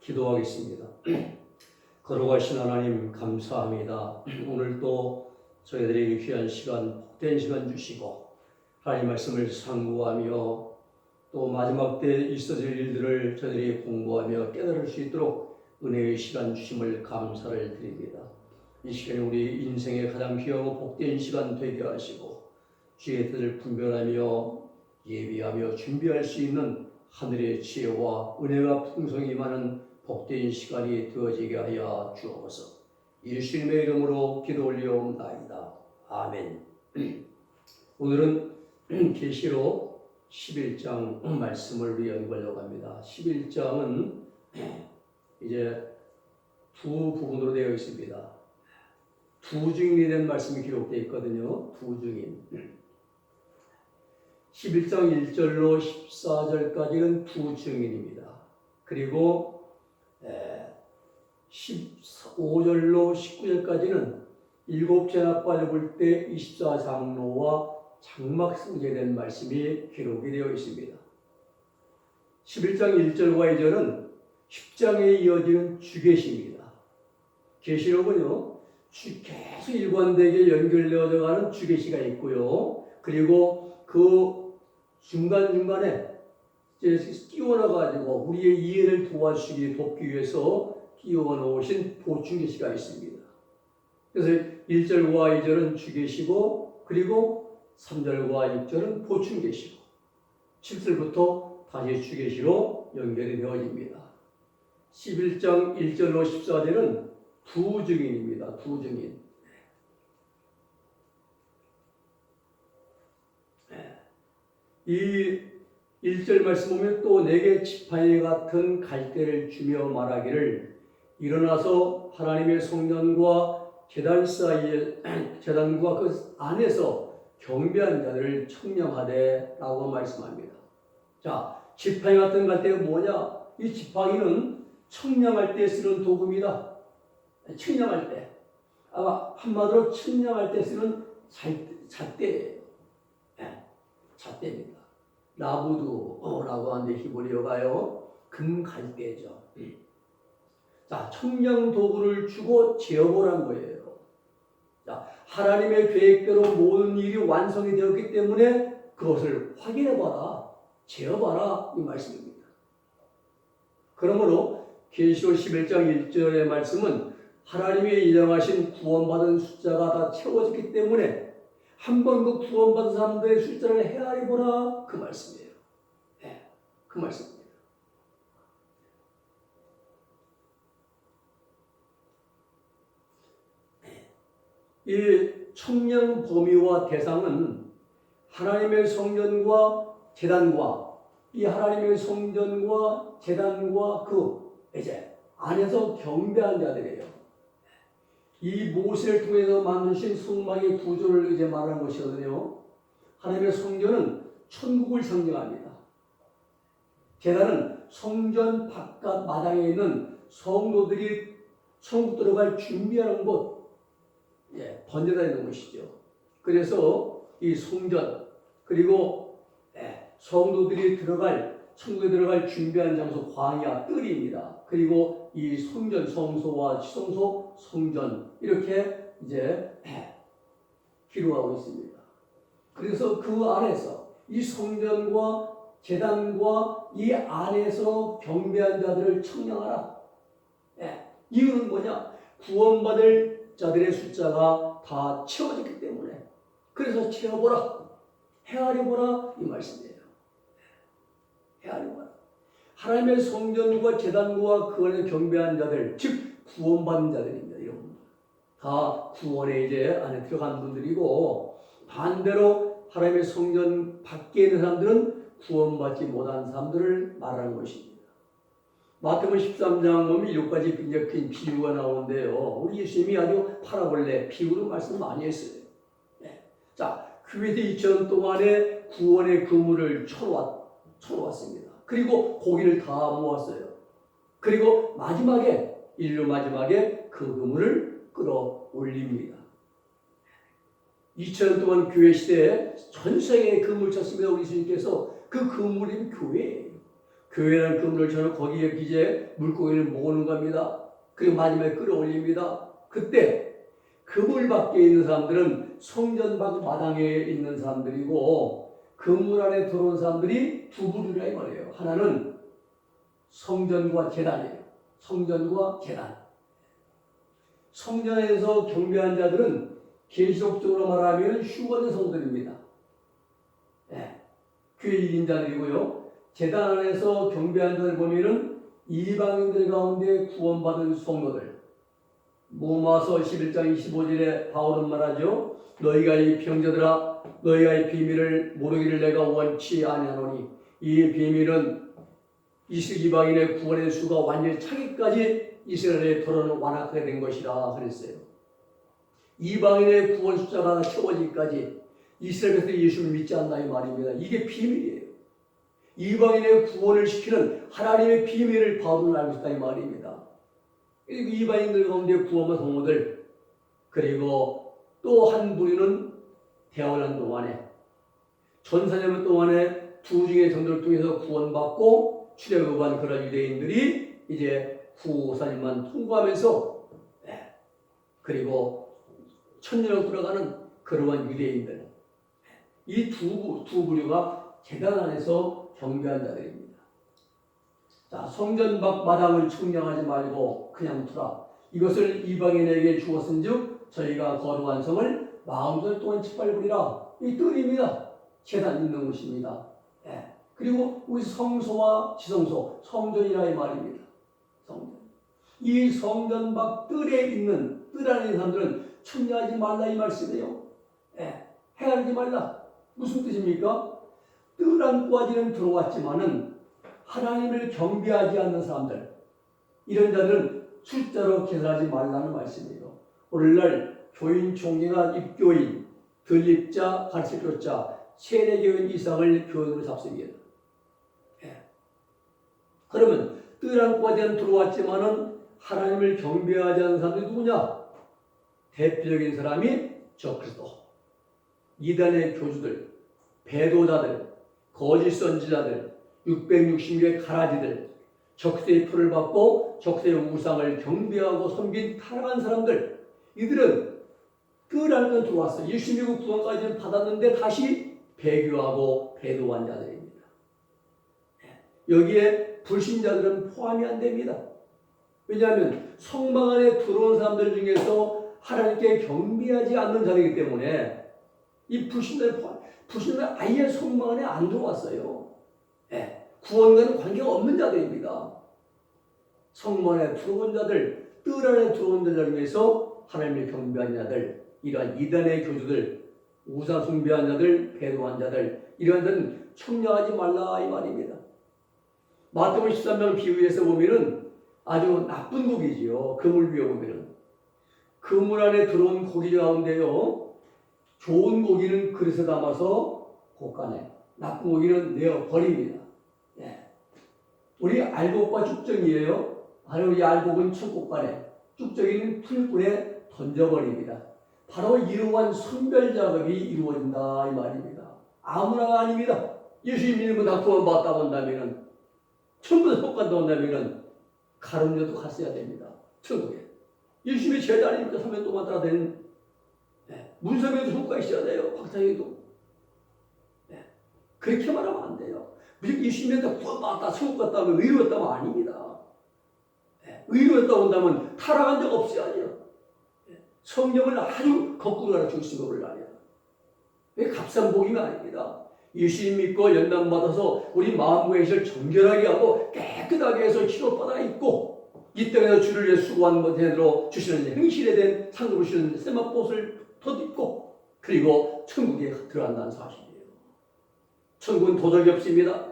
기도하겠습니다. 거룩하신 하나님 감사합니다. 오늘 또 저희들에게 귀한 시간, 복된 시간 주시고 하나님 말씀을 상고하며 또 마지막 때 있어질 일들을 저희들이 공부하며 깨달을 수 있도록 은혜의 시간 주심을 감사를 드립니다. 이 시간에 우리 인생의 가장 귀하고 복된 시간 되게 하시고 주의 뜻을 분별하며 예비하며 준비할 수 있는 하늘의 지혜와 은혜가 풍성히 많은 복된 시간이 되어지게 하여 주옵소서. 예수님의 이름으로 기도 올려옵나이다. 아멘. 오늘은 계시록 11장 말씀을 연구하려고 합니다. 11장은 이제 두 부분으로 되어 있습니다. 두 증인이 된 말씀이 기록되어 있거든요. 두 증인. 11장 1절로 14절까지는 두 증인입니다. 그리고 15절로 19절까지는 일곱 제나빨 볼 때 24장로와 장막 승제된 말씀이 기록이 되어 있습니다. 11장 1절과 2절은 10장에 이어지는 주계시입니다. 계시록은요, 계속 일관되게 연결되어져 가는 주계시가 있고요. 그리고 그 중간중간에 끼워넣어가지고 우리의 이해를 도와주시기 돕기 위해서 끼워넣으신 보충계시가 있습니다. 그래서 1절과 2절은 주계시고 그리고 3절과 6절은 보충계시고 7절부터 다시 주계시로 연결이 되어집니다. 11장 1절로 14절은 두 증인입니다. 두 증인. 이 1절 말씀 보면 또 내게 지팡이 같은 갈대를 주며 말하기를 일어나서 하나님의 성전과 제단 사이에 제단과 그 안에서 경배한 자들을 청량하되 라고 말씀합니다. 자, 지팡이 같은 갈대가 뭐냐? 이 지팡이는 청량할 때 쓰는 도구입니다. 청량할 때. 아마 한마디로 청량할 때 쓰는 잣대예요. 잣대입니다. 라부드라고 하는데 히브리어가요. 금갈대죠. 자, 청량 도구를 주고 제어보란 거예요. 자, 하나님의 계획대로 모든 일이 완성이 되었기 때문에 그것을 확인해봐라, 제어봐라 이 말씀입니다. 그러므로 계시록 11장 1절의 말씀은 하나님이 예정하신 구원받은 숫자가 다 채워졌기 때문에 한번 그 구원받은 사람들의 숫자를 헤아려 보라 그 말씀이에요. 네, 그 말씀입니다. 이 청량 범위와 대상은 하나님의 성전과 제단과 이 하나님의 성전과 제단과 그 이제 안에서 경배한 자들이에요. 이 모세를 통해서 만드신 성막의 구조를 이제 말하는 것이거든요. 하나님의 성전은 천국을 상징합니다. 제단은 성전 바깥 마당에 있는 성도들이 천국 들어갈 준비하는 곳, 번제가 있는 것이죠. 그래서 이 성전 그리고 성도들이 들어갈 천국에 들어갈 준비한 장소 광야 뜰입니다. 그리고 이 성전 성소와 지성소 성전 이렇게 이제 기록하고 있습니다. 그래서 그 안에서 이 성전과 제단과 이 안에서 경배한 자들을 청량하라. 이유는 뭐냐? 구원받을 자들의 숫자가 다 채워졌기 때문에. 그래서 채워보라, 헤아려보라 이 말씀이에요. 헤아려보라. 하나님의 성전과 제단과 그 안에 경배한 자들, 즉 구원받은 자들입니다. 이런 분들 다 구원에 이제 안에 들어간 분들이고, 반대로 하나님의 성전 밖에 있는 사람들은 구원받지 못한 사람들을 말하는 것입니다. 마태복음 13장 보면 6가지 이제 비유가 나오는데요. 우리 예수님이 아주 파라볼레 비유로 말씀 많이 했어요. 자, 그때 2000년 동안에 구원의 그물을 쳐놓았습니다. 그리고 고기를 다 모았어요. 그리고 마지막에 인류 마지막에 그 그물을 끌어올립니다. 2000년 동안 교회 시대에 전 세계에 그물 쳤습니다. 우리 예수님께서 그 그물이 교회예요. 교회라는 그물을 쳐놓고 거기에 이제 물고기를 모으는 겁니다. 그리고 마지막에 끌어올립니다. 그때 그물 밖에 있는 사람들은 성전 밖 마당에 있는 사람들이고 그물 안에 들어온 사람들이 두 부류라 이 말이에요. 하나는 성전과 제단이에요. 성전과 제단. 성전에서 경배한 자들은 계시록적으로 말하면 휴거된 성도들입니다. 네. 교회 1인자들이고요. 제단 안에서 경배한 자들 보면은 이방인들 가운데 구원받은 성도들. 로마서 11장 25절에 바울은 말하죠. 너희가 이 병자들아 너희가 이 비밀을 모르기를 내가 원치 아니하노니 이 비밀은 이방인의 구원의 수가 완전히 차기까지 이스라엘의 도로는 완악하게 된 것이라 그랬어요. 이방인의 구원 숫자가 채워지기까지 이스라엘에서 예수를 믿지 않나 이 말입니다. 이게 비밀이에요. 이방인의 구원을 시키는 하나님의 비밀을 바울은 알고 있다 이 말입니다. 그리고 이방인들 가운데 구원받은 성도들 그리고 또 한 부류는 대환란 동안에 전사년 동안에 두 중의 정도를 통해서 구원받고 출애굽한 그런 유대인들이 이제 후사님만 통과하면서 그리고 천년을 돌아가는 그러한 유대인들 이 두 부류가 제단 안에서 경배한 자들입니다. 자, 성전 밖 마당을 청량하지 말고 그냥 두라. 이것을 이방인에게 주었은즉 저희가 거룩한 성을 마흔절 동안 짓밟으리라. 이 뜻입니다. 제단 있는 곳입니다. 그리고 우리 성소와 지성소, 성전이라 이 말입니다. 성전. 이 성전 밖 뜰에 있는 뜰 안에 있는 사람들은 청량하지 말라 이 말씀이에요. 헤아리지 말라. 무슨 뜻입니까? 뜰 안까지는 들어왔지만은 하나님을 경배하지 않는 사람들 이런 자들은 숫자로 계산하지 말라는 말씀이에요. 오늘날 교인 총회가 입교인, 들입자, 가르쳐교자 세례교인 이상을 교인으로 잡습니다. 그러면 뜰 안까지는 들어왔지만은 하나님을 경배하지 않는 사람들이 누구냐? 대표적인 사람이 적그리스도, 이단의 교주들, 배도자들, 거짓 선지자들, 660의 가라지들, 적세의 표를 받고 적세의 우상을 경배하고 섬긴 타락한 사람들 이들은 뜰 안에 들어왔어요. 예수 믿고 구원까지는 받았는데 다시 배교하고 배도한 자들입니다. 여기에 불신자들은 포함이 안 됩니다. 왜냐하면 성막 안에 들어온 사람들 중에서 하나님께 경배하지 않는 자들이기 때문에 이 불신자들 아예 성막 안에 안 들어왔어요. 구원과는 관계가 없는 자들입니다. 성막 안에 들어온 자들, 뜰 안에 들어온 자들 중에서 하나님을 경배한 자들, 이러한 이단의 교주들, 우상 숭배한 자들, 배도한 자들, 이러한 자들은 청량하지 말라 이 말입니다. 마태복음 13장 비유에서 보면은 아주 나쁜 고기지요. 그물 위에 보면은 그물 안에 들어온 고기 가운데요, 좋은 고기는 그릇에 담아서 볶아내, 나쁜 고기는 내어 버립니다. 우리 알곡과 쭉정이에요. 바로 이 알곡은 천국간에, 쭉정이는 풀꿀에 던져버립니다. 바로 이러한 선별 작업이 이루어진다 이 말입니다. 아무나가 아닙니다. 예수 믿는 거 다 구원받다 본다면은, 천국에 속간다 본다면은 가론녀도 갔어야 됩니다. 천국에. 예수님의 제자 아닙니까? 3년 동안 따라다니는. 문성에도 속가 있어야 돼요. 박상희도. 그렇게 말하면 안 돼요. 무조건 예수님한테 구원받았다, 천국 갔다 하면 의로웠다면 아닙니다. 의로웠다 온다면 타락한 적 없어야죠. 성경을 아주 거꾸로 가르치고 있는 것을 알아요. 값싼 복음이 아닙니다. 예수님 믿고 연단받아서 우리 마음과 의식을 정결하게 하고 깨끗하게 해서 치료받아 있고 이 땅에서 주를 위해 수고한 것대로 주시는 행실에 대한 상급을 주시는 세마포스를 덧입고 그리고 천국에 들어간다는 사실이에요. 천국은 도덕이 없습니다.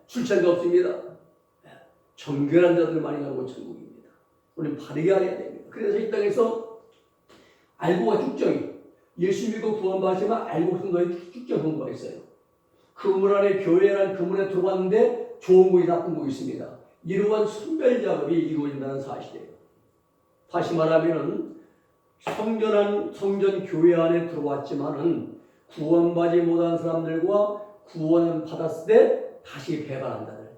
출처가 없습니다. 정결한 자들만이 가는 곳 천국입니다. 우리는 바르게 알아야 됩니다. 그래서 이 땅에서 알고가 쭉정이 예수 믿고 구원받지만 알고 선거에 쭉정 선거가 있어요. 그물 안에 교회라는 그물에 들어왔는데 좋은 곡이 나쁜 곡이 있습니다. 이러한 선별 작업이 이루어진다는 사실이에요. 다시 말하면은 성전 교회 안에 들어왔지만은 구원받지 못한 사람들과 구원은 받았을 때 다시 배반한 자들.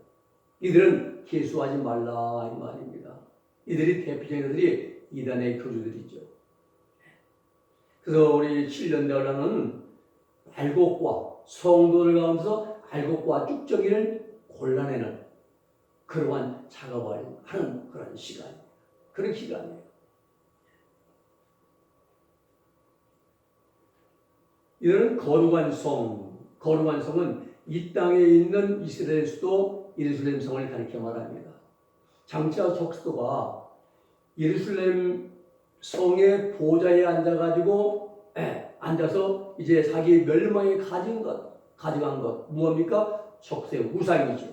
이들은 개수하지 말라 이 말입니다. 이들이 대표적인 애들이 이단의 교주들이죠. 그래서 우리 7년대라는 알곡과 성도들 가운데서 알곡과 쭉정이를 골라내는 그러한 작업을 하는 그런 시간입니다. 그런 기간이에요. 이들은 거룩한 성은 이 땅에 있는 이스라엘 수도 예루살렘 성을 가리켜 말합니다. 장차 적수도가 예루살렘 성의 보좌에 앉아서 이제 자기 멸망에 가져간 것 무엇입니까? 적수의 우상이죠.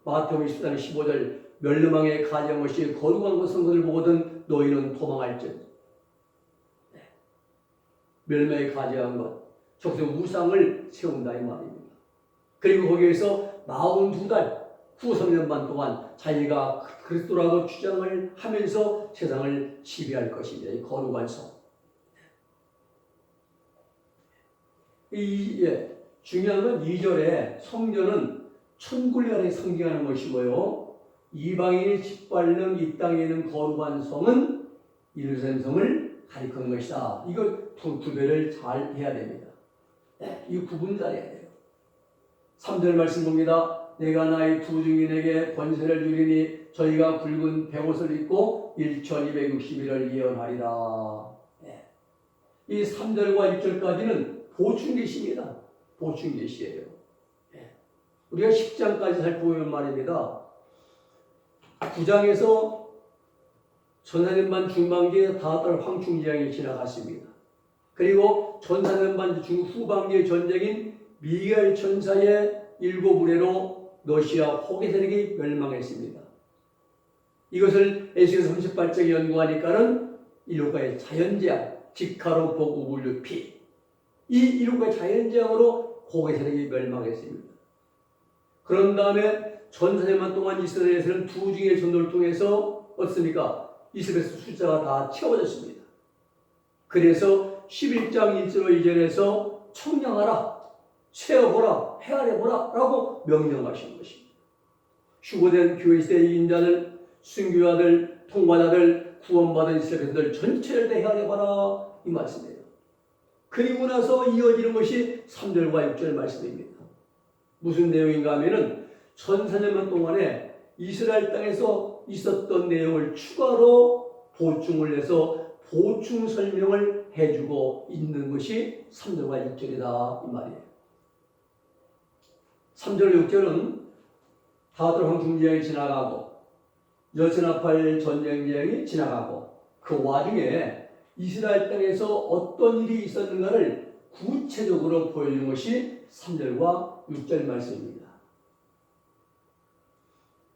마태복음 24장 15절 멸망에 가져간 것이 거룩한 것 성도를 보거든 너희는 도망할지어다. 멸망에 가져간 것 적수의 우상을 세운다 이 말입니다. 그리고 거기에서 42달 후 3년 반 동안 자기가 그리스도라고 주장을 하면서 세상을 지배할 것입니다. 이 거룩한 성. 중요한 건 2절에 성전은 천국을 상징하는 것이고요. 이방인이 짓밟는 이 땅에 있는 거룩한 성은 예루살렘 성을 가리키는 것이다. 이거 구별을 잘 해야 됩니다. 이 구분 잘 해야 돼요. 3절 말씀 봅니다. 내가 나의 두 증인에게 권세를 주리니 저희가 붉은 백옷을 입고 1260일을 예언하리라. 이 3절과 6절까지는 보충계시입니다. 보충계시예요. 우리가 10장까지 살펴보면 말입니다. 9장에서 전사년반 중반기에 5달 황충지향이 지나갔습니다. 그리고 전사년반 중후반기의 전쟁인 미가엘 천사의 7무리로 러시아 호계 세력이 멸망했습니다. 이것을 에스겔 38장에 연구하니까는 7가지 자연재앙, 직하로 보고 물류 피, 이 7가지 자연재앙으로 호계 세력이 멸망했습니다. 그런 다음에 전사년만 동안 이스라엘에서는 두 중의 전도를 통해서 어떻습니까? 이스라엘 숫자가 다 채워졌습니다. 그래서 11장 1절 2절에서 청량하라, 세어보라, 헤아려보라 라고 명령하신 것입니다. 휴거된 교회 시대의 인자들, 순교자들, 통과자들, 구원받은 이스라엘들 전체를 다 헤아려봐라 이 말씀이에요. 그리고 나서 이어지는 것이 3절과 6절 말씀입니다. 무슨 내용인가 하면은 1400년 동안에 이스라엘 땅에서 있었던 내용을 추가로 보충을 해서 보충 설명을 해주고 있는 것이 3절과 6절이다 이 말이에요. 3절 6절은 다들 황충지향이 지나가고 여세나팔 전쟁지향이 지나가고 그 와중에 이스라엘 땅에서 어떤 일이 있었는가를 구체적으로 보여주는 것이 3절과 6절 말씀입니다.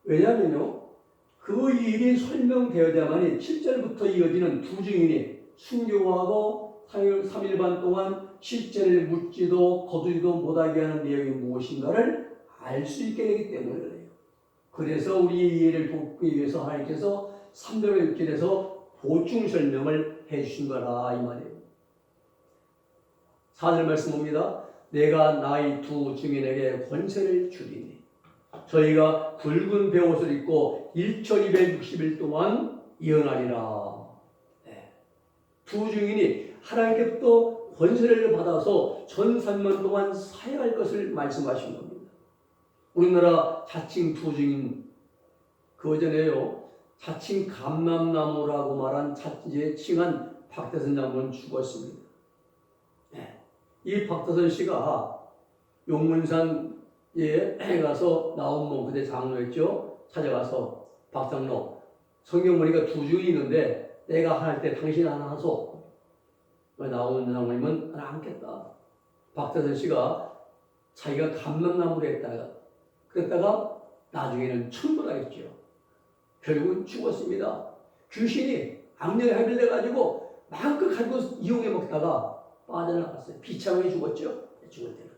왜냐하면요, 그 일이 설명되어야만이 7절부터 이어지는 두 증인이 순교하고 3일 반 동안 실제를 묻지도 거두지도 못하게 하는 내용이 무엇인가를 알 수 있게 되기 때문에 그래요. 그래서 우리의 이해를 돕기 위해서 하나님께서 3절과 6절에서 보충 설명을 해주신 거라 이 말이에요. 4절 말씀 봅니다. 내가 나의 두 증인에게 권세를 주리니 저희가 붉은 베옷을 입고 1260일 동안 예언하리라. 두 증인이 하나님께부터 권세를 받아서 전 3년 동안 사역할 것을 말씀하신 겁니다. 우리나라 자칭 두 증인 그 전에요. 자칭 감람나무라고 말한 자칭에 칭한 박대선 장군은 죽었습니다. 이 박대선 씨가 용문산에 가서 나온 몸 그때 장로였죠. 찾아가서 박장로 성경 보니까 두 증인이 있는데 내가 하나 할 때 당신 하나 하소. 나오는 장로님은 하나 안겠다. 박대선 씨가 자기가 감람나무를 그랬다가 나중에는 천부하겠죠. 결국은 죽었습니다. 귀신이 악령에 해빌려가지고 마음껏 가지고 이용해 먹다가 빠져나갔어요. 비참하게 죽었죠. 죽을 때는.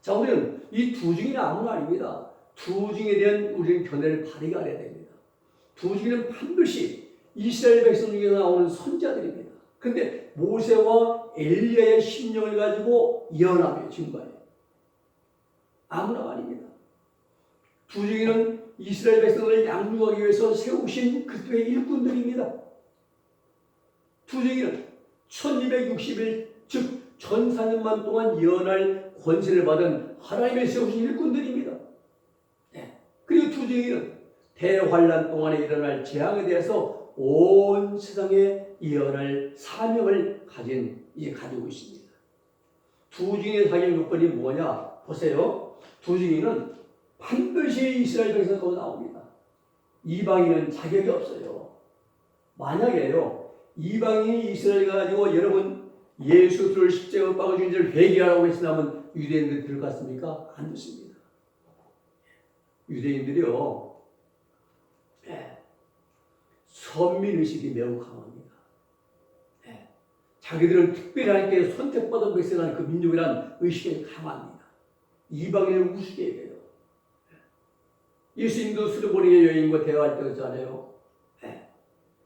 자, 우리는 이 두 증인은 아무나 아닙니다. 두 증인에 대한 우리는 견해를 바르게 알아야 됩니다. 두 증인은 반드시 이스라엘 백성 중에 나오는 선자들입니다. 그런데 모세와 엘리야의 심령을 가지고 예언하며 증거해요. 아무나 아닙니다. 두 증인은 이스라엘 백성을 양육하기 위해서 세우신 그리스도의 일꾼들입니다. 두 증인은 1260일 즉 1400년 동안 예언할 권세를 받은 하나님의 세우신 일꾼들입니다. 그리고 두 증인은 대환란 동안에 일어날 재앙에 대해서 온 세상에 예언할 사명을 가지고 있습니다. 두 증인의 자격 요건이 뭐냐? 보세요. 두 증인은 반드시 이스라엘 백성 가운데 나옵니다. 이방인은 자격이 없어요. 만약에요, 이방인이 이스라엘 가지고 여러분 예수 그리스도를 십자가에 못 박아 주신 줄 회개하라고 했으면 유대인들이 들어갔습니까? 안 됐습니다. 유대인들이요, 선민의식이 매우 강합니다. 자기들은 특별히 하나님께 선택받은 백성이라는 그 민족이라는 의식이 강합니다. 이방인을 우습게 여겨요. 예수님도 수르보니의 여인과 대화할 때 그러잖아요.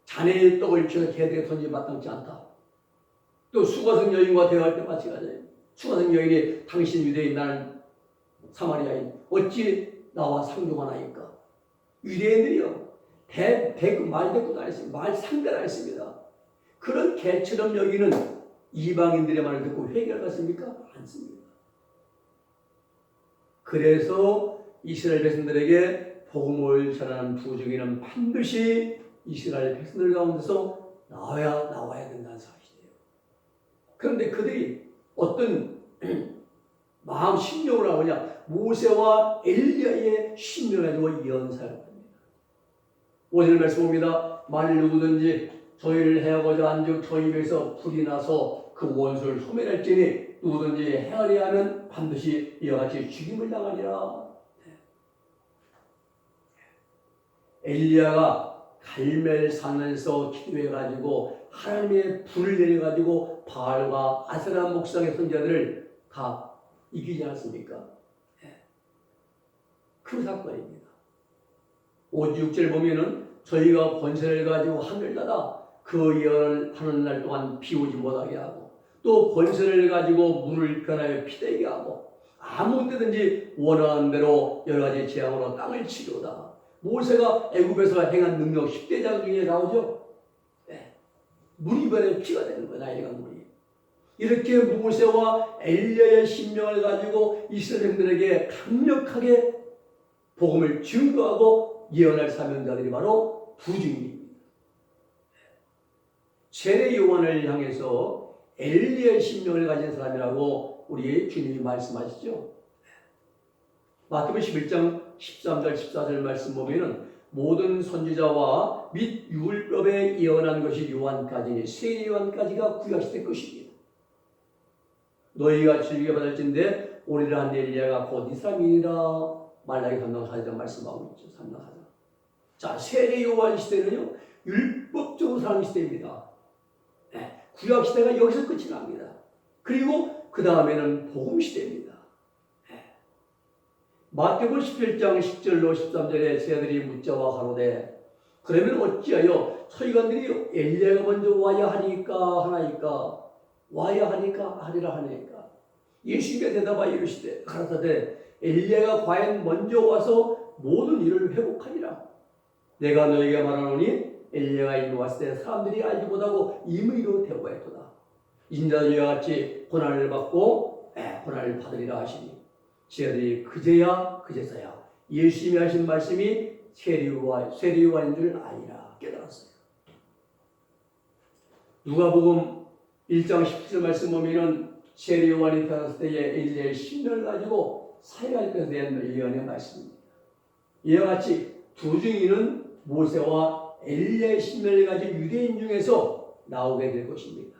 자네의 떡을 제가 개들에 던지기 마땅치 않다. 또 수가성 여인과 대화할 때 마찬가지예요. 수가성 여인이 당신 유대인 나는 사마리아인 어찌 나와 상종하나이까. 유대인들이요, 말 대꾸도 안 했습니다. 말 상대를 안 했습니다. 그런 개처럼 여기는 이방인들의 말을 듣고 회개를 받습니까? 않습니다. 그래서 이스라엘 백성들에게 복음을 전하는 두 증인은 반드시 이스라엘 백성들 가운데서 나와야 된다는 사실이에요. 그런데 그들이 어떤 마음 신령을 하느냐? 모세와 엘리야의 신령을 가지고 예언사를 합니다. 5절 말씀 봅니다. 만일 누구든지 저희를 해하고자 한즉 저희 입에서 불이 나서 그 원수를 소멸할지니 누구든지 행하려 하면 반드시 이와 같이 죽임을 당하리라. 엘리야가 갈멜산에서 기도해가지고 하나님의 불을 내려가지고 바알과 아세라 목상의 선지자들을 다 이기지 않았습니까? 그 사건입니다. 5절 6절 보면은 저희가 권세를 가지고 하늘 나라 그 예언을 하는 날 동안 비 오지 못하게 하고 또 권세를 가지고 물을 변하여 피되게 하고 아무 때든지 원하는 대로 여러 가지 재앙으로 땅을 치료다. 모세가 애굽에서 행한 능력 10대장 중에 나오죠. 물이 변해 피가 되는 거예요. 나일강 물이. 이렇게 모세와 엘리야의 신명을 가지고 이스라엘들에게 강력하게 복음을 증거하고 예언할 사명자들이 바로 두 증인입니다. 세례 요한을 향해서 엘리야의 신명을 가진 사람이라고 우리 주님이 말씀하시죠. 마태복음 11장 13절 14절 말씀 보면은 모든 선지자와 및 율법에 예언한 것이 요한까지니 세례 요한까지가 구약시대 것입니다. 너희가 즐겨 받을진대 오리라 한 엘리야가 곧 이 사람이니라. 말라기 3장 4절 말씀하고 있죠. 3장 4절. 자, 세례 요한 시대는요, 율법적으로 사는 시대입니다. 구약 시대가 여기서 끝이 납니다. 그리고 그 다음에는 복음 시대입니다. 마태복음 11장 10절로 13절에 제자들이 묻자와 가로되 그러면 어찌하여 서기관들이 엘리야가 먼저 와야 하니까 하리라 하니까 예수님께 대답하여 이르시되 가라사대 엘리야가 과연 먼저 와서 모든 일을 회복하리라. 내가 너희에게 말하노니 엘리야가 이미 왔을 때 사람들이 알지 못하고 임의로 대우하였도다. 인자들과 같이 고난을 받고 고난을 받으리라 하시니 제자들이 그제서야 예수님이 하신 말씀이 세례 요한인 줄 아니라 깨달았어요. 누가복음 1장 17절 말씀 보면은 세례 요한이 태어났을 때에 엘리야의 신명을 가지고 사역할 것에 대한 예언의 말씀입니다. 이와 같이 두 증인은 모세와 엘리야의 신명을 가진 유대인 중에서 나오게 될 것입니다.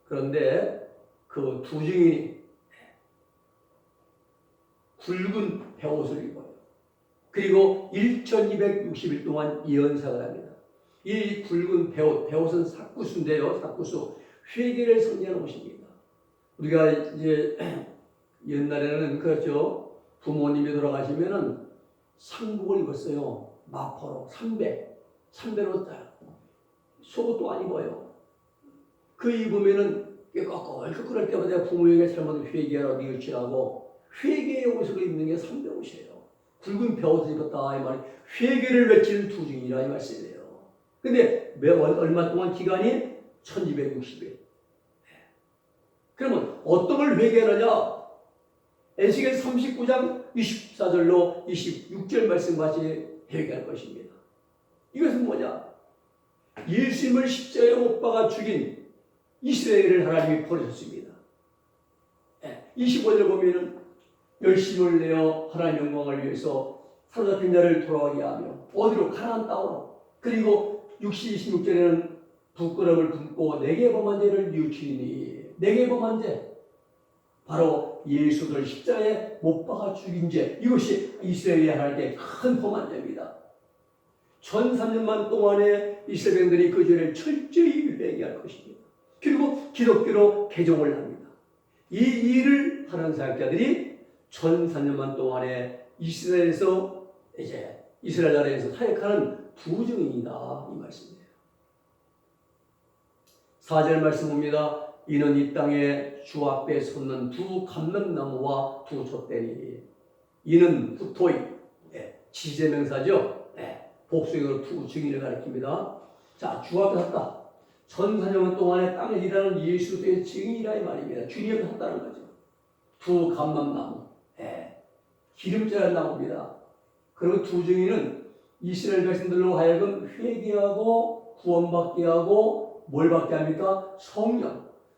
그런데 그 두 증인이 굵은 베옷을 입어요. 그리고 1260일 동안 예언사를 합니다. 이 굵은 베옷은 삭구수인데요. 삭구수, 회개를 선지하는 옷입니다. 우리가 이제 옛날에는 그렇죠. 부모님이 돌아가시면은 상복을 입었어요. 마포로, 삼배로 속옷도 안 입어요. 그 입으면은 꺼끌꺼끌할 때마다 부모에게 잘못을 회개하라고 뉘우치라고 회개의 옷을 입는 게 삼배 옷이에요. 붉은 벼옷을 입었다 이 말이 회개를 외치는 두 증인이라 이 말씀이에요. 근데 얼마 동안 기간이 1260일. 그러면 어떤 걸 회개하느냐? 에스겔 39장 24절로 26절 말씀까지 회개할 것입니다. 이것은 뭐냐? 예수님을 십자가에 못 박아 죽인 이스라엘을 하나님이 버리셨습니다. 25절 보면은 열심을 내어 하나님 영광을 위해서 사로잡힌 자를 돌아오게 하며 어디로? 가나안 땅으로. 그리고 26절에는 부끄러움을 품고 내게 범한 죄를 뉘우치니 내게 범한 죄 바로 예수를 십자가에 못 박아 죽인 죄 이것이 이스라엘이 하나님께 큰 범한 죄입니다. 1300년 동안에 이스라엘들이 그 죄를 철저히 회개할 것입니다. 그리고 기독교로 개종을 합니다. 이 일을 하는 사역자들이 1300년 동안에 이스라엘에서 이제 이스라엘 나라에서 사역하는 두 증인이다 이 말씀이에요. 4절 말씀 봅니다. 이는 이 땅에 주 앞에 솟는 두 감람나무와 두 촛대니 이는 후토이 지제명사죠. 복수형으로 두 증인을 가리킵니다. 자, 주 앞에 섰다. 1400년 동안에 땅에 일하는 예수의 증인이라 이 말입니다. 주님 앞에 섰다는 거죠. 두 감람나무, 기름자라는 나무입니다. 그리고 두 증인은 이스라엘 백성들로 하여금 회개하고 구원받게 하고 뭘 받게 합니까?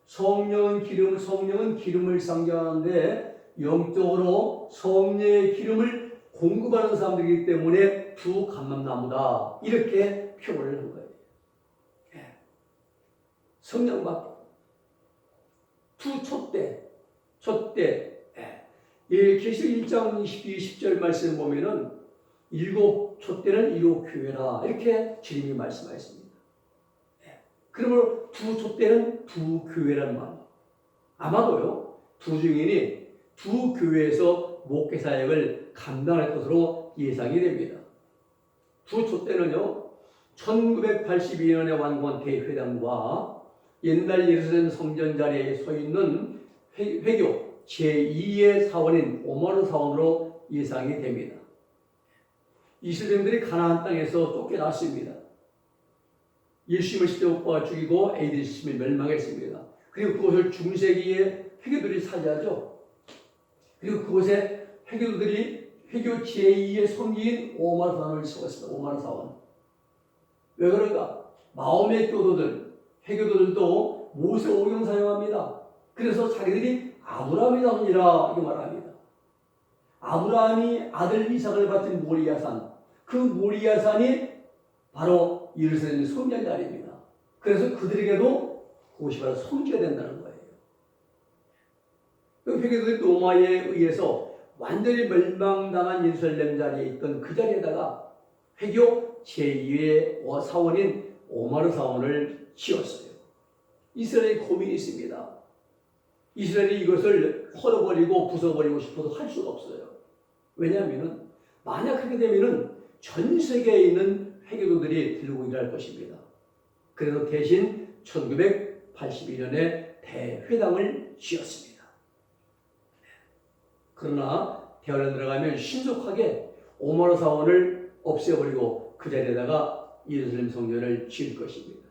성령은 기름을 상징하는데 영적으로 성령의 기름을 공급하는 사람들이기 때문에 두 감람나무다 이렇게 표현을 한 거예요. 성령 받고 두 촛대 계시록 1장 10절 말씀 보면은 일곱 촛대는 일곱 교회라 이렇게 주님이 말씀하셨습니다. 그러므로 두 촛대는 두 교회란 말이에요. 아마도요 두 증인이 두 교회에서 목회 사역을 감당할 것으로 예상이 됩니다. 두 촛대는요 1982년에 완공한 대회당과 옛날 예루살렘 성전 자리에 서 있는 회교 제2의 사원인 오마르 사원으로 예상이 됩니다. 이스라엘들이 가나안 땅에서 쫓겨났습니다. 예수님을 십자가에 못 박아 죽이고 에이드리스를 멸망했습니다. 그리고 그곳을 중세기의 회교들이 차지하죠. 그리고 그곳에 회교 제2의 성지인 오마르 사원을 세웠습니다. 오마르 사원. 왜 그런가? 마음의 교도들, 회교도들도 모세 오경 사용합니다. 그래서 자기들이 아브라함의 자손이라 이렇게 말합니다. 아브라함이 아들 이삭을 바친 모리아산, 그 모리아산이 바로 예루살렘의 성전 자리입니다. 그래서 그들에게도 그것이 바로 성지가 된다는 거예요. 그 회개도들이 로마에 의해서 완전히 멸망당한 예루살렘 자리에 있던 그 자리에다가 회교 제2의 사원인 오마르 사원을 지었어요. 이스라엘이 고민이 있습니다. 이스라엘이 이것을 헐어버리고 부숴버리고 싶어도 할 수가 없어요. 왜냐하면 만약 하게 되면 전 세계에 있는 회교도들이 들고 일할 것입니다. 그래서 대신 1982년에 대회당을 지었습니다. 그러나 대화를 들어가면 신속하게 오마르 사원을 없애버리고 그 자리에다가 예루살렘 성전을 지을 것입니다.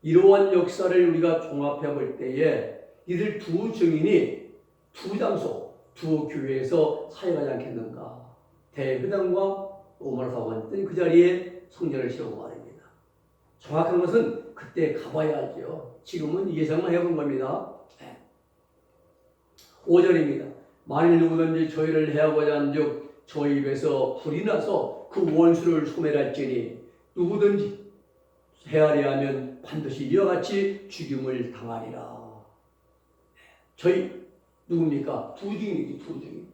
이러한 역사를 우리가 종합해 볼 때에 이들 두 증인이 두 장소, 두 교회에서 사역하지 않겠는가? 대회당과 오마르 사원 그 자리에 성전을 지으고 말입니다. 정확한 것은 그때 가봐야 알죠. 지금은 예상만 해본 겁니다. 5절입니다. 만일 누구든지 저희를 해하고자 한즉 저희 입에서 불이 나서 그 원수를 소멸할지니 누구든지 해하려 하면 반드시 이와 같이 죽임을 당하리라. 저희 누굽니까? 두 증인이지, 두 증인.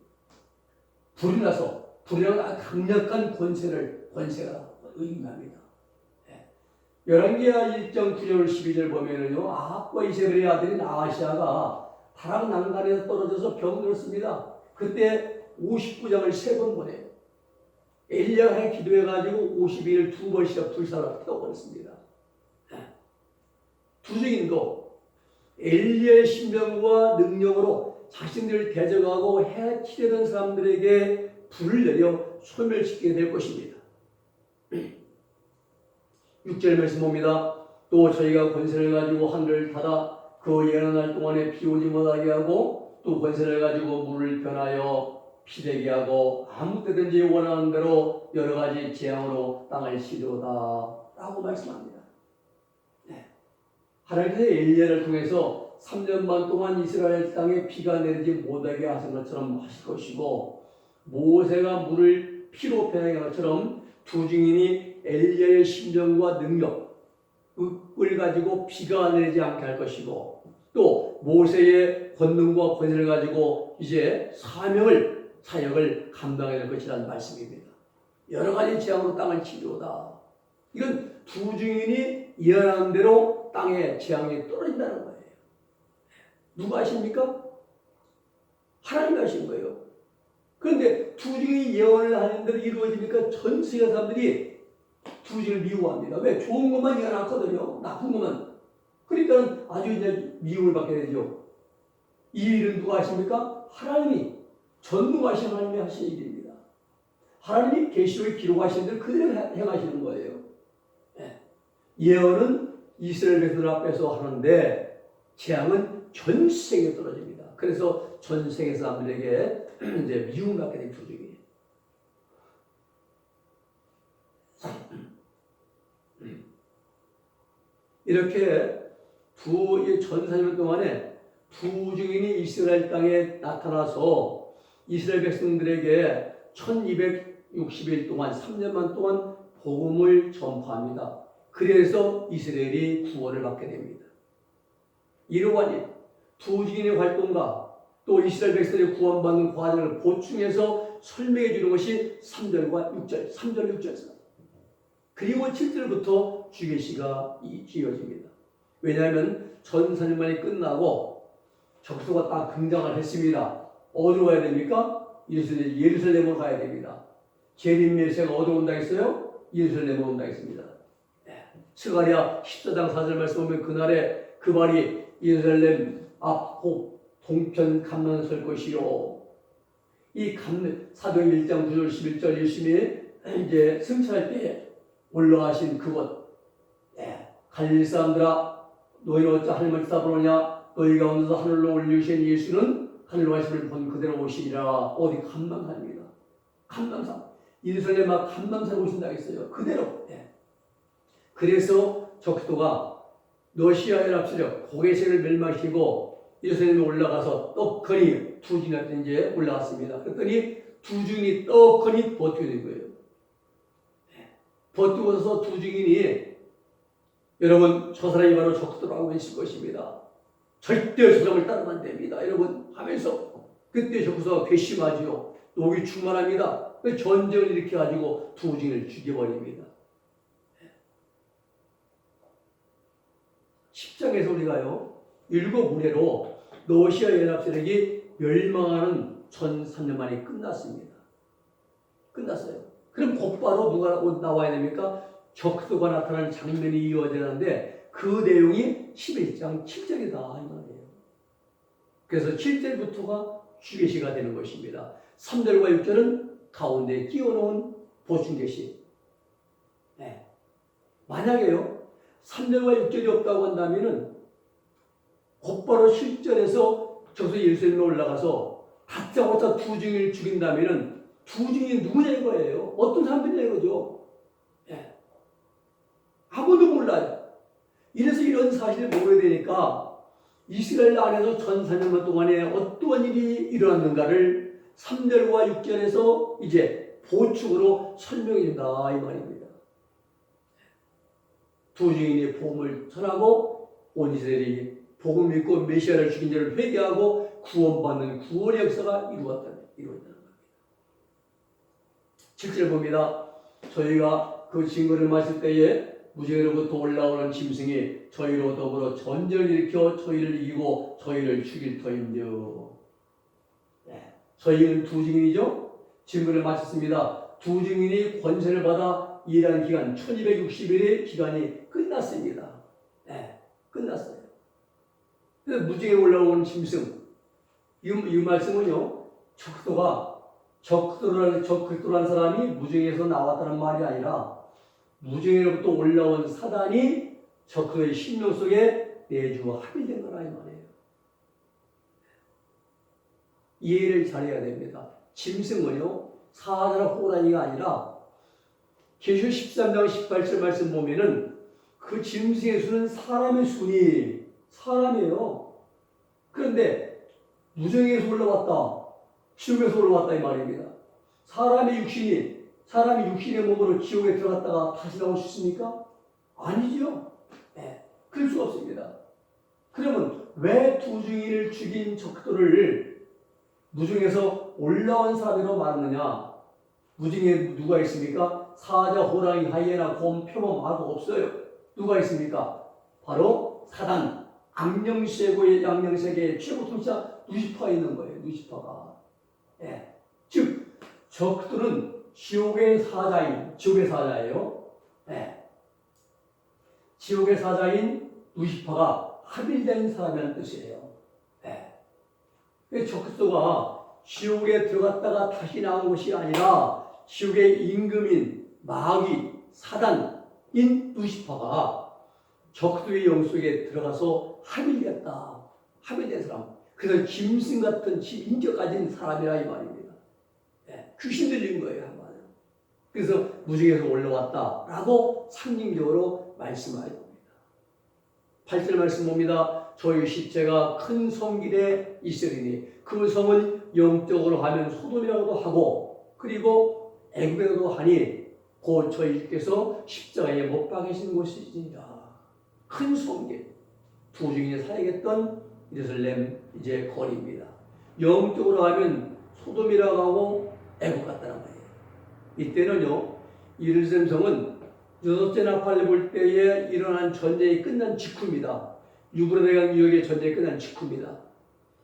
불이 나서 불이라는 강력한 권세가 의미합니다. 열왕기하 1장 9절 12절 보면은요 아합과 이세벨의 아들인 아하시아가 바락 난간에서 떨어져서 병들었습니다. 그때 59장을 3번 보내요. 엘리야가 기도해가지고 52일 2번씩 불사로 태워버렸습니다. 두 증인도 엘리야의 신명과 능력으로 자신들을 대적하고 해치려는 사람들에게 불을 내려 소멸시키게 될 것입니다. 6절 말씀 봅니다. 또 저희가 권세를 가지고 하늘을 닫아 그 예언 날 동안에 비 오지 못하게 하고 또 권세를 가지고 물을 변하여 피 되게 하고 아무 때든지 원하는 대로 여러 가지 재앙으로 땅을 치료다 라고 말씀합니다. 네. 하나님께서 엘리야를 통해서 3년 반 동안 이스라엘 땅에 비가 내리지 못하게 하신 것처럼 하실 것이고, 모세가 물을 피로 변하게 한 것처럼 두 증인이 엘리야의 심정과 능력을 가지고 비가 내리지 않게 할 것이고, 또 모세의 권능과 권세를 가지고 이제 사역을 감당해야 될 것이라는 말씀입니다. 여러 가지 재앙으로 땅을 치료다. 이건 두 증인이 예언한 대로 땅에 재앙이 떨어진다는 거예요. 누가 하십니까? 하나님이 하신 거예요. 그런데 두 증인이 예언을 하는 대로 이루어지니까 전 세계 사람들이 두 증인을 미워합니다. 왜? 좋은 것만 예언 않거든요. 나쁜 것만. 그러니까 아주 이제 미움을 받게 되죠. 이 일은 누가 하십니까? 하나님이, 전능하신 하나님이 하신 일입니다. 하나님이 계시록에 기록하신 대로 그대로 행하시는 거예요. 예언은 이스라엘 백성들 앞에서 하는데 재앙은 전 세계에 떨어집니다. 그래서 전 세계 사람들에게 이제 미움받게 된 조직이에요. 이렇게 전 4년 동안에 두 증인이 이스라엘 땅에 나타나서 이스라엘 백성들에게 1260일 동안 3년만 동안 복음을 전파합니다. 그래서 이스라엘이 구원을 받게 됩니다. 이러하니 두 증인의 활동과 또 이스라엘 백성들이 구원받는 과정을 보충해서 설명해 주는 것이 3절과 6절, 3절, 6절에서. 그리고 7절부터 주계시가 이어집니다. 왜냐하면 전사년만이 끝나고 적수가 딱 등장을 했습니다. 어디로 가야 됩니까? 예루살렘으로 가야 됩니다. 재림 메시아가 어디로 온다 했어요? 예루살렘으로 온다 했습니다. 스가랴 14장 4절 말씀 보면 그날에 그 발이 예루살렘 앞 동편 감난에 설 것이요. 이 사도행 1장 9절 11절 예수님이 이제 승천할 때 올라가신 그곳. 갈릴리 사람들아, 너희는 어찌 하늘을 쳐다보느냐? 너희 가운데서 하늘로 올리신 예수는 하늘로 가심을 본 그대로 오시리라. 어디 감람산입니다. 감람산. 예루살렘 앞 감람산에 오신다 했어요. 그대로. 그래서 적도가 러시아 연합세력 고개세를 멸망시키고 예루살렘에 올라가서 떡하니 두 증인한테 이제 올라갔습니다. 그랬더니 두 증인이 떡하니 버티게 된 거예요. 버티고서 두 증인이, 여러분 저 사람이 바로 적도라고 있을 것입니다. 절대 저 사람을 따르면 안 됩니다. 여러분 하면서 그때 적도가 괘씸하지요. 녹이 충만합니다. 전쟁을 일으켜가지고 두 증인을 죽여버립니다. 10장에서 우리가요, 7무례로 러시아 연합세력이 멸망하는 1300년 만에 끝났습니다. 끝났어요. 그럼 곧바로 누가 나와야 됩니까? 적수가 나타나는 장면이 이어지는데 그 내용이 11장 7절이다 이 말이에요. 그래서 7절부터가 주계시가 되는 것입니다. 3절과 6절은 가운데 끼워놓은 보충계시. 만약에요 3절과 6절이 없다고 한다면은 곧바로 7절에서 적수 예루살렘에 올라가서 다짜고짜 두 증인을 죽인다면은 두 증인이 누구냐 이거예요. 어떤 사람들이냐 이거죠. 아무도 몰라요. 이래서 이런 사실을 모르게 되니까 이스라엘 안에서 1400년 동안에 어떠한 일이 일어났는가를 3절과 6절에서 이제 보충으로 설명해 준다 이 말입니다. 두 증인이 복음을 전하고 온 이스라엘이 복음을 믿고 메시아를 죽인 자를 회개하고 구원받는 구원의 역사가 이루어졌다는 겁니다. 7절 봅니다. 저희가 그 증거를 마실 때에 무지개로부터 올라오는 짐승이 저희로 더불어 전쟁을 일으켜 저희를 이기고 저희를 죽일 터인즉. 저희는 두 증인이죠. 증거를 마쳤습니다. 두 증인이 권세를 받아 일하는 기간 1260일의 기간이 끝났습니다. 끝났어요. 그래서 무지개에 올라오는 짐승, 이 말씀은요 적도가 적그리스도라는 사람이 무정에서 나왔다는 말이 아니라 무정에로부터 올라온 사단이 적그리스도의 심령 속에 내주 합일된 거라 이 말이에요. 이해를 잘해야 됩니다. 짐승은요 사자나 호랑이가 아니라 계시록 13장 18절 말씀 보면은 그 짐승의 수는 사람의 수니 사람이에요. 그런데 무정에서 올라왔다. 지옥에서 올라왔다 이 말입니다. 사람의 육신의 몸으로 지옥에 들어갔다가 다시 나올 수 있습니까? 아니죠. 네, 그럴 수 없습니다. 그러면 왜 두중이를 죽인 적들을 무중에서 올라온 사람으로 말하느냐? 무중에 누가 있습니까? 사자, 호랑이, 하이에나, 곰, 표범, 악어 없어요. 누가 있습니까? 바로 사단, 악령세계의 양령세계의 최고 통치자 루시퍼가 있는 거예요. 루시퍼가. 예. 즉 적들은 지옥의 사자예요. 예. 지옥의 사자인 루시퍼가 합일된 사람이라는 뜻이에요. 예. 적그리스도가 지옥에 들어갔다가 다시 나온 것이 아니라 지옥의 임금인 마귀 사단인 루시퍼가 적그리스도의 영 속에 들어가서 합일된 사람. 그래서 짐승 같은 인격 가진 사람이라 이 말입니다. 예, 귀신 들린 거예요 한마디로. 그래서 무중에서 올라왔다라고 상징적으로 말씀하여 봅니다. 8절 말씀 봅니다. 저희 시체가 큰 성길에 있으리니 그 성은 영적으로 하면 소돔이라고도 하고 그리고 애굽이라고도 하니 곧 저희께서 십자가에 못 박이신 곳이니라. 큰 성길, 두중인이 살아있던 예루살렘 이제 거리입니다. 영적으로 하면 소돔이라고 하고 애국 같다는 거예요. 이때는요 예루살렘 성은 6째 나팔을 불 때에 일어난 전쟁이 끝난 직후입니다. 유브라데 강 유역의 전쟁이 끝난 직후입니다.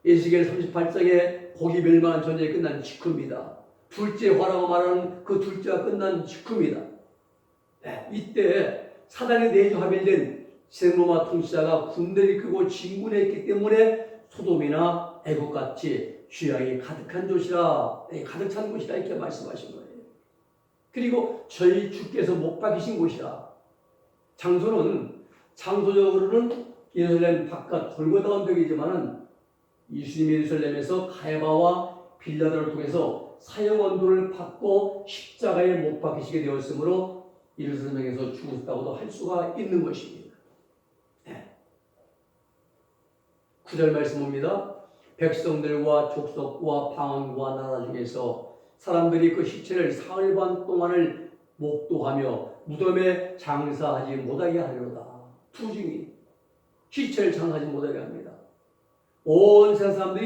에스겔 38장에 고기 멸망한 전쟁이 끝난 직후입니다. 둘째 화라고 말하는 그 둘째가 끝난 직후입니다. 네, 이때 사단이 내주합일된 세로마 통치자가 군대를 이끌고 진군했기 때문에 소돔이나 애국같이 죄악이 가득한 곳이라 가득 찬 곳이라 이렇게 말씀하신 거예요. 그리고 저희 주께서 못 박이신 곳이라. 장소적으로는 예루살렘 바깥 골고다 언덕이지만은 예수님이 예루살렘에서 가야바와 빌라도를 통해서 사형 언도를 받고 십자가에 못 박히시게 되었으므로 예루살렘에서 죽으셨다고도 할 수가 있는 것입니다. 9절 말씀 봅니다. 백성들과 족속과 방언과 나라 중에서 사람들이 그 시체를 사흘 반 동안을 목도하며 무덤에 장사하지 못하게 하려다. 투중이 시체를 장사하지 못하게 합니다. 온 세상 사람들이